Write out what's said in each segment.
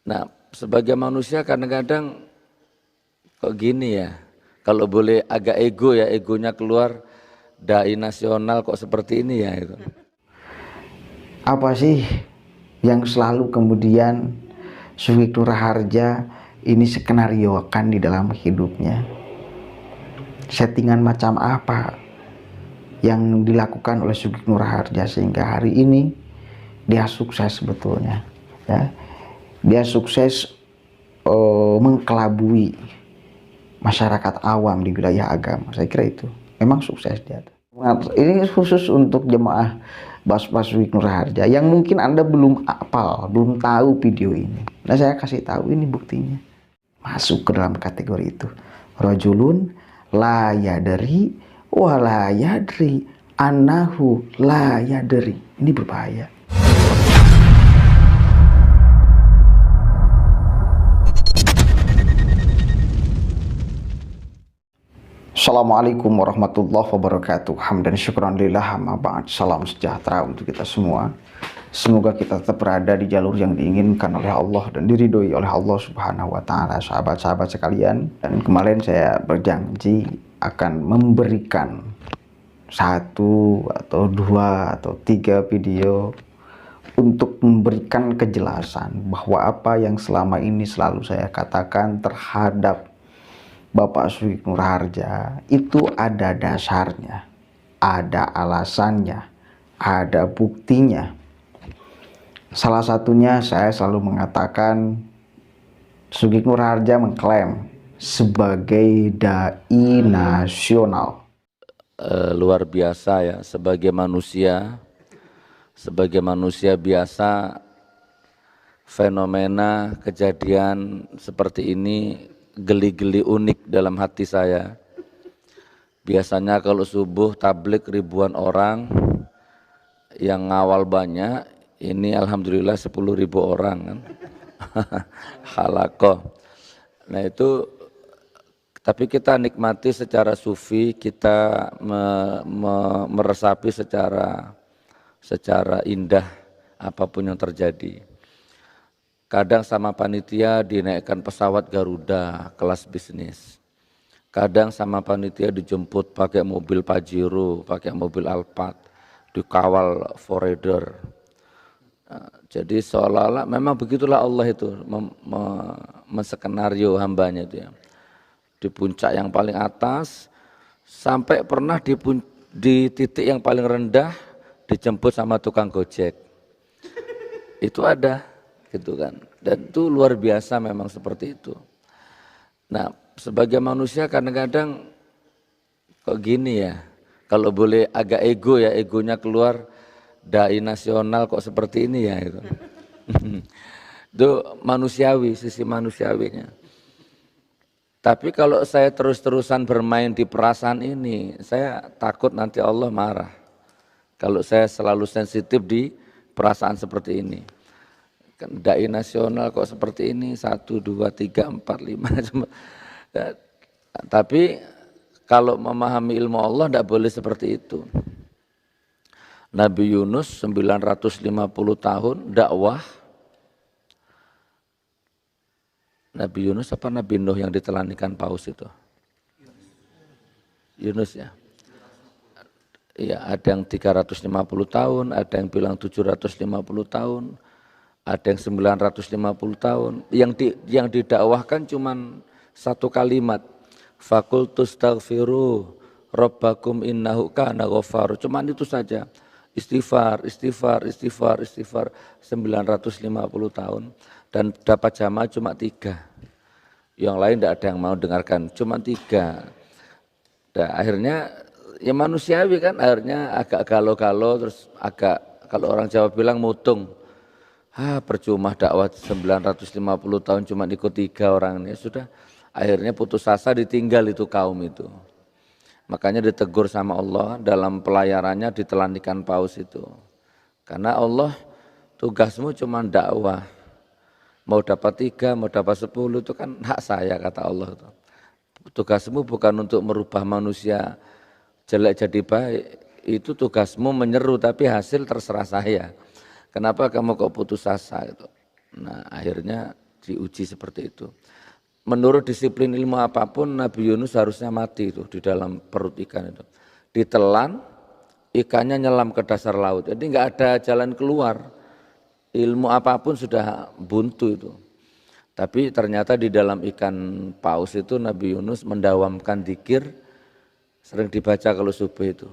Nah, sebagai manusia kadang-kadang kok gini ya, kalau boleh agak ego ya, egonya keluar, dai nasional kok seperti ini ya itu. Apa sih yang selalu kemudian Sugeng Nurharja ini skenariokan di dalam hidupnya? Settingan macam apa yang dilakukan oleh Sugeng Nurharja sehingga hari ini dia sukses sebetulnya, ya. Dia sukses mengkelabui masyarakat awam di wilayah agama. Saya kira itu memang sukses dia. Ini khusus untuk jemaah Bas-Bas Sugeng Nurharja yang mungkin Anda belum apal, belum tahu video ini. Nah, saya kasih tahu ini buktinya. Masuk ke dalam kategori itu. Rajulun la yadri wa la yadri annahu la yadri. Ini berbahaya. Assalamualaikum warahmatullahi wabarakatuh. Hamdan syukran lillah, amma ba'd. Salam sejahtera untuk kita semua. Semoga kita tetap berada di jalur yang diinginkan oleh Allah dan diridhoi oleh Allah Subhanahu wa taala, sahabat-sahabat sekalian. Dan kemarin saya berjanji akan memberikan satu atau dua atau tiga video untuk memberikan kejelasan bahwa apa yang selama ini selalu saya katakan terhadap Bapak Sugeng Nurharja itu ada dasarnya, ada alasannya, ada buktinya. Salah satunya saya selalu mengatakan Sugeng Nurharja mengklaim sebagai dai nasional. Luar biasa ya, sebagai manusia biasa, fenomena kejadian seperti ini geli-geli unik dalam hati saya. Biasanya kalau subuh tablik ribuan orang, yang ngawal banyak, ini alhamdulillah 10.000 orang kan. Halakoh. Nah itu, tapi kita nikmati secara sufi, kita meresapi secara indah apapun yang terjadi. Kadang sama panitia dinaikkan pesawat Garuda kelas bisnis. Kadang sama panitia dijemput pakai mobil Pajero, pakai mobil Alphard, dikawal forerunner. Nah, jadi seolah-olah memang begitulah Allah itu menskenario hambanya itu ya. Di puncak yang paling atas, sampai pernah di titik yang paling rendah dijemput sama tukang gojek. Itu ada. Gitu kan. Dan itu luar biasa memang seperti itu. Nah, sebagai manusia kadang-kadang kok gini ya, kalau boleh agak ego ya, egonya keluar, dai nasional kok seperti ini ya itu. Itu manusiawi, sisi manusiawinya. Tapi kalau saya terus-terusan bermain di perasaan ini, saya takut nanti Allah marah. Kalau saya selalu sensitif di perasaan seperti ini. Kan dai nasional kok seperti ini, 1, 2, 3, 4, 5. Tapi kalau memahami ilmu Allah tidak boleh seperti itu. Nabi Yunus 950 tahun dakwah. Nabi Yunus apa Nabi Nuh yang ditelankan paus itu? Yunus ya. Iya, ada yang 350 tahun, ada yang bilang 750 tahun. Ada yang 950 tahun, yang didakwahkan cuman satu kalimat, fakultus taghfiru rabbakum innahu kana ghafar. Cuman itu saja, istighfar 950 tahun, dan dapat jamaah cuma 3. Yang lain tidak ada yang mau dengarkan, cuma 3. Dan akhirnya ya manusiawi kan, akhirnya agak galau-galau, terus agak, kalau orang Jawa bilang mutung. Percuma dakwah 950 tahun cuma ikut 3 orang ini. Sudah, akhirnya putus asa, ditinggal itu kaum itu. Makanya ditegur sama Allah dalam pelayarannya, ditelankan paus itu. Karena Allah, tugasmu cuma dakwah. Mau dapat 3, mau dapat 10 itu kan hak saya, kata Allah. Tugasmu bukan untuk merubah manusia jelek jadi baik. Itu tugasmu menyeru, tapi hasil terserah saya. Kenapa kamu kok putus asa gitu? Nah akhirnya diuji seperti itu. Menurut disiplin ilmu apapun, Nabi Yunus harusnya mati itu di dalam perut ikan itu. Ditelan, ikannya nyelam ke dasar laut. Jadi nggak ada jalan keluar. Ilmu apapun sudah buntu itu. Tapi ternyata di dalam ikan paus itu Nabi Yunus mendawamkan dzikir, sering dibaca kalau subuh itu.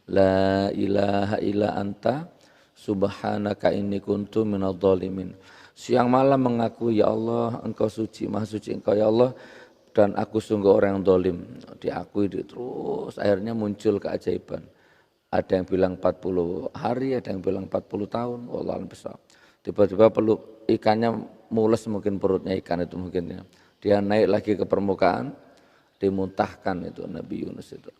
La ilaha illa anta subhanaka inni kuntu minadh dhalimin. Siang malam mengaku, ya Allah engkau suci, maha suci engkau ya Allah, dan aku sungguh orang yang dolim. Diakui terus, akhirnya muncul keajaiban. Ada yang bilang 40 hari, ada yang bilang 40 tahun, wallahualam besar. Tiba-tiba peluk ikannya mules, mungkin perutnya ikan itu mungkin ya. Dia naik lagi ke permukaan, dimuntahkan itu Nabi Yunus itu.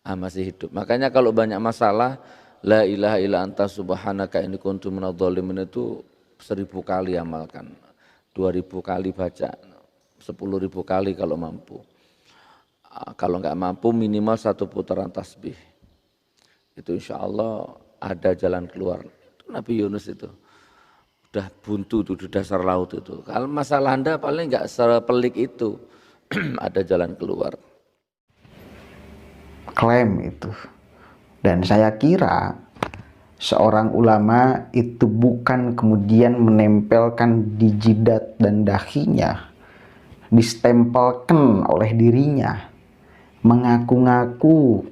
Masih hidup. Makanya kalau banyak masalah, la ilaha illa anta subhanaka inni kuntu minadh dhalimin itu 1000 kali amalkan, 2000 kali baca, 10.000 kali kalau mampu. Kalau enggak mampu minimal 1 putaran tasbih. Itu insya Allah ada jalan keluar. Itu Nabi Yunus itu. Udah buntu tuh di dasar laut itu. Kalau masalah Anda paling enggak sepelik itu. Ada jalan keluar. Klaim itu. Dan saya kira seorang ulama itu bukan kemudian menempelkan di jidat dan dahinya, distempelkan oleh dirinya, mengaku-ngaku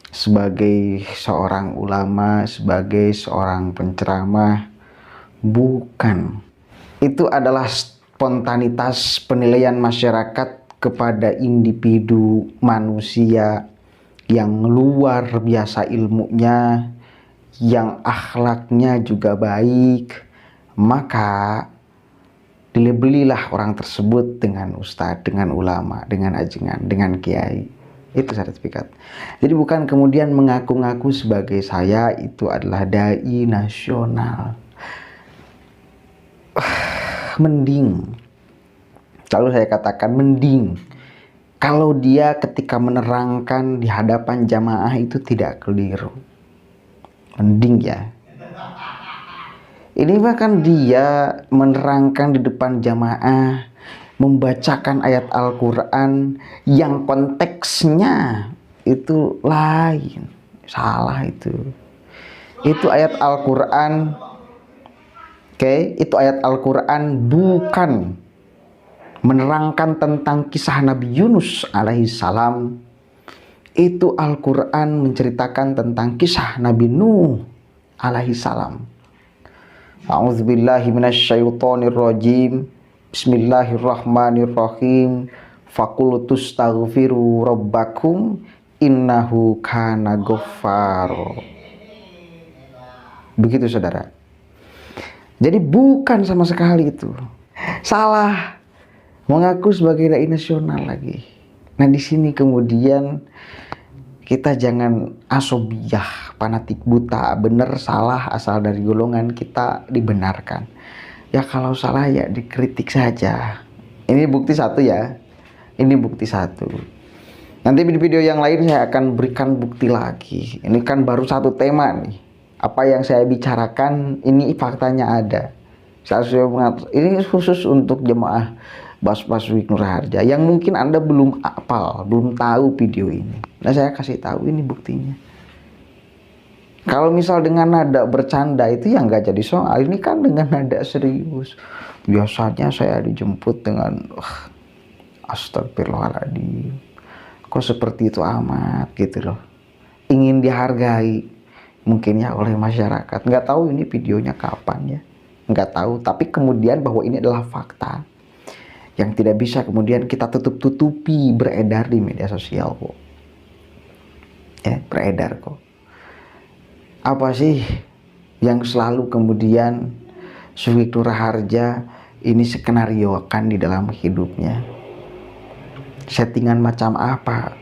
sebagai seorang ulama, sebagai seorang penceramah. Bukan. Itu adalah spontanitas penilaian masyarakat kepada individu manusia yang luar biasa ilmunya, yang akhlaknya juga baik, maka dilebelilah orang tersebut dengan ustadz, dengan ulama, dengan ajengan, dengan kiai. Itu sertifikat. Jadi bukan kemudian mengaku-ngaku sebagai saya itu adalah dai nasional. Mending, selalu saya katakan mending, kalau dia ketika menerangkan di hadapan jamaah itu tidak keliru. Mending ya. Ini bahkan dia menerangkan di depan jamaah, membacakan ayat Al-Quran yang konteksnya itu lain. Salah itu. Itu ayat Al-Quran, itu ayat Al-Quran bukan menerangkan tentang kisah Nabi Yunus alaihissalam. Itu Al-Quran menceritakan tentang kisah Nabi Nuh alaihissalam. A'udzubillahi minasyaitonirrajim. Bismillahirrahmanirrahim. Faqultus taghfiru rabbakum innahu kana ghaffaro. Begitu saudara. Jadi bukan sama sekali itu. Salah. Mengaku sebagai dai nasional lagi. Nah di sini kemudian kita jangan asobiyah, fanatik buta, benar salah asal dari golongan kita dibenarkan. Ya kalau salah ya dikritik saja. Ini bukti satu ya. Ini bukti satu. Nanti di video yang lain saya akan berikan bukti lagi. Ini kan baru satu tema nih. Apa yang saya bicarakan ini faktanya ada. Ini khusus untuk jemaah Baswik Nur Harja yang mungkin Anda belum hafal, belum tahu video ini. Nah saya kasih tahu ini buktinya. Kalau misal dengan nada bercanda itu ya nggak jadi soal. Ini kan dengan nada serius. Biasanya saya dijemput dengan astagfirullahaladzim. Kok seperti itu amat gitu loh. Ingin dihargai mungkin ya oleh masyarakat. Nggak tahu ini videonya kapan ya. Nggak tahu. Tapi kemudian bahwa ini adalah fakta yang tidak bisa kemudian kita tutup-tutupi, beredar di media sosial kok. Ya, beredar kok. Apa sih yang selalu kemudian Sugeng Nur Harja ini skenariokan di dalam hidupnya? Settingan macam apa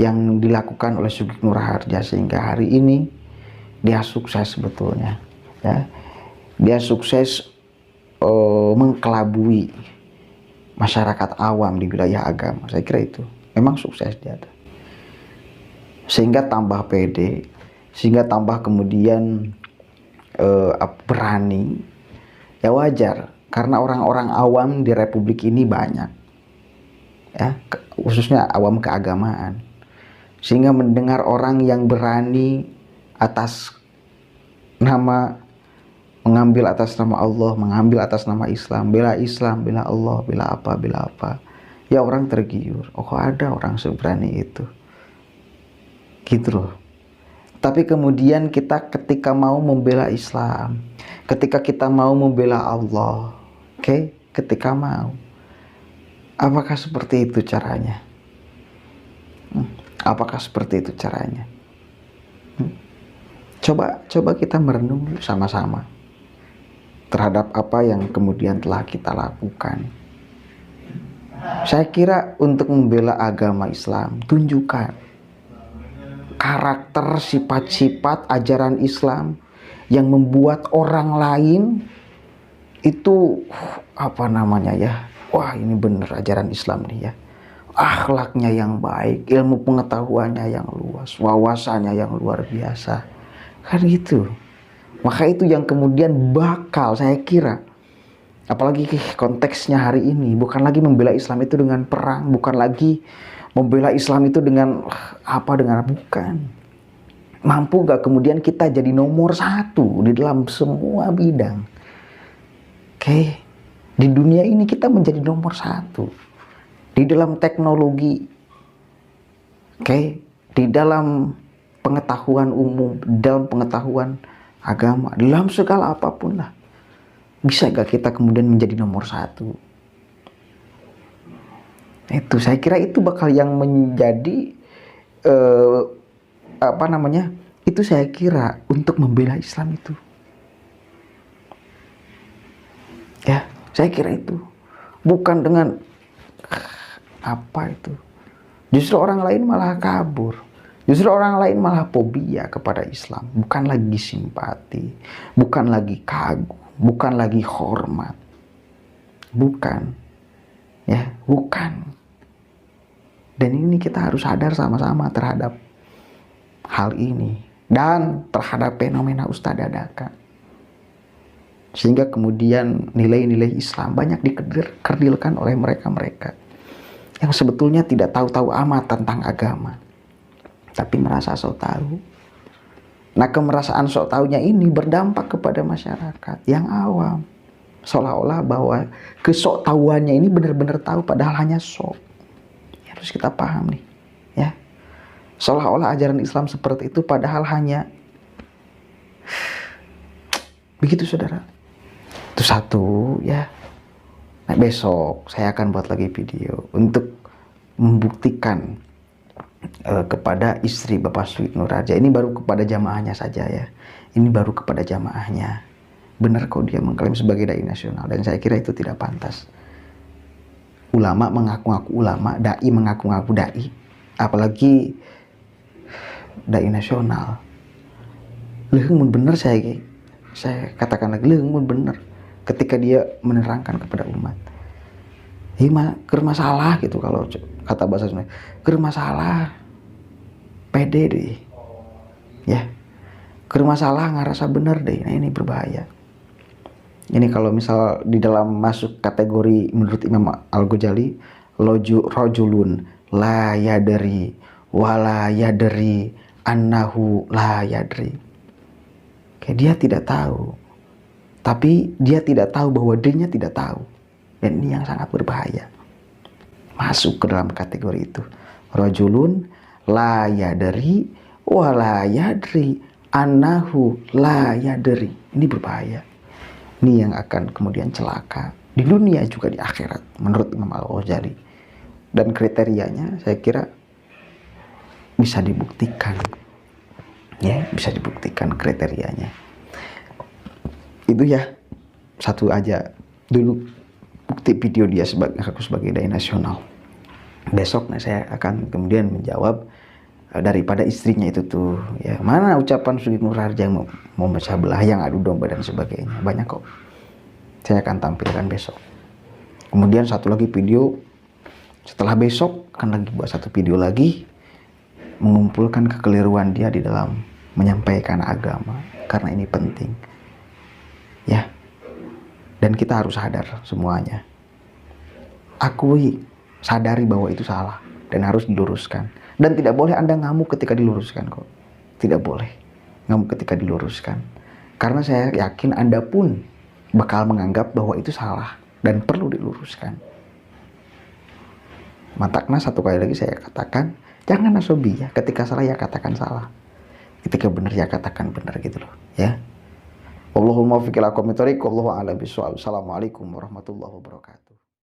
yang dilakukan oleh Sugeng Nur Harja sehingga hari ini dia sukses sebetulnya? Ya, dia sukses mengkelabui masyarakat awam di wilayah agama. Saya kira itu memang sukses dia, sehingga tambah pede, sehingga tambah kemudian berani. Ya wajar karena orang-orang awam di Republik ini banyak, ya, khususnya awam keagamaan, sehingga mendengar orang yang berani atas nama, mengambil atas nama Allah, mengambil atas nama Islam, bela Allah, bela apa, ya orang tergiur. Oh, kok ada orang seberani itu, gitu loh. Tapi kemudian kita ketika mau membela Islam, ketika kita mau membela Allah, oke, ketika mau, apakah seperti itu caranya? Apakah seperti itu caranya? Coba kita merenung sama-sama terhadap apa yang kemudian telah kita lakukan. Saya kira untuk membela agama Islam, tunjukkan karakter, sifat-sifat ajaran Islam yang membuat orang lain itu wah, ini bener ajaran Islam nih ya, akhlaknya yang baik, ilmu pengetahuannya yang luas, wawasannya yang luar biasa, kan gitu. Maka itu yang kemudian bakal, saya kira, apalagi konteksnya hari ini, bukan lagi membela Islam itu dengan perang, bukan lagi membela Islam itu dengan bukan. Mampu gak kemudian kita jadi nomor satu di dalam semua bidang. Oke. Di dunia ini kita menjadi nomor satu. Di dalam teknologi. Oke. Di dalam pengetahuan umum, dalam pengetahuan agama, dalam segala apapun lah. Bisa gak kita kemudian menjadi nomor satu? Itu saya kira itu bakal yang menjadi itu saya kira untuk membela Islam itu, ya, saya kira itu bukan dengan justru orang lain malah kabur, justru orang lain malah fobia kepada Islam, bukan lagi simpati, bukan lagi kagum, bukan lagi hormat, bukan. Dan ini kita harus sadar sama-sama terhadap hal ini dan terhadap fenomena Ustadz dadakan, sehingga kemudian nilai-nilai Islam banyak dikerdilkan oleh mereka-mereka yang sebetulnya tidak tahu-tahu amat tentang agama, tapi merasa sok tahu. Nah, kemerasaan sok tahunya ini berdampak kepada masyarakat yang awam, seolah-olah bahwa kesok tahuannya ini benar-benar tahu padahal hanya sok. Ya, harus kita paham nih, ya. Seolah-olah ajaran Islam seperti itu padahal hanya begitu, saudara. Itu satu, ya. Nah, besok saya akan buat lagi video untuk membuktikan kepada istri Bapak Sweet Nur Raja. Ini baru kepada jamaahnya saja, ya. Ini baru kepada jamaahnya. Benar kok dia mengklaim sebagai dai nasional, dan saya kira itu tidak pantas. Ulama mengaku-ngaku ulama, dai mengaku-ngaku dai, apalagi dai nasional. Leuheung mun bener, saya katakan lagi, leuheung mun bener ketika dia menerangkan kepada umat. Keur masalah gitu, kalau kata bahasa Sunda, keur masalah pede deh, ya, keur masalah ngerasa bener deh. Nah, ini berbahaya. Ini kalau misal di dalam masuk kategori menurut Imam Al-Ghazali, rojulun la yadri wala yadri annahu la yadri. Kayak dia tidak tahu, tapi dia tidak tahu bahwa dirinya tidak tahu. Dan ini yang sangat berbahaya. Masuk ke dalam kategori itu. Rojulun la yadri wala yadri annahu la yadri. Ini berbahaya. Ini yang akan kemudian celaka di dunia juga di akhirat menurut Imam Al-Ghazali. Dan kriterianya saya kira bisa dibuktikan, ya, bisa dibuktikan kriterianya. Itu ya, satu aja dulu bukti video dia sebagai dai nasional. Besok saya akan kemudian menjawab daripada istrinya itu tuh, ya, mana ucapan Sweet Nur Raja yang mau memecah belah, yang adu domba dan sebagainya. Banyak kok, saya akan tampilkan besok. Kemudian satu lagi video setelah besok, akan lagi buat satu video lagi mengumpulkan kekeliruan dia di dalam menyampaikan agama, karena ini penting, ya. Dan kita harus sadar semuanya. Akui, sadari bahwa itu salah dan harus diluruskan. Dan tidak boleh Anda ngamuk ketika diluruskan kok. Tidak boleh ngamuk ketika diluruskan. Karena saya yakin Anda pun bakal menganggap bahwa itu salah dan perlu diluruskan. Matakna, satu kali lagi saya katakan, jangan nasobi ya. Ketika salah ya katakan salah. Ketika benar ya katakan benar gitu loh, ya. Allahumma fiqil aqwamit thoriq, wallahu a'lam bishawab. Assalamualaikum warahmatullahi wabarakatuh.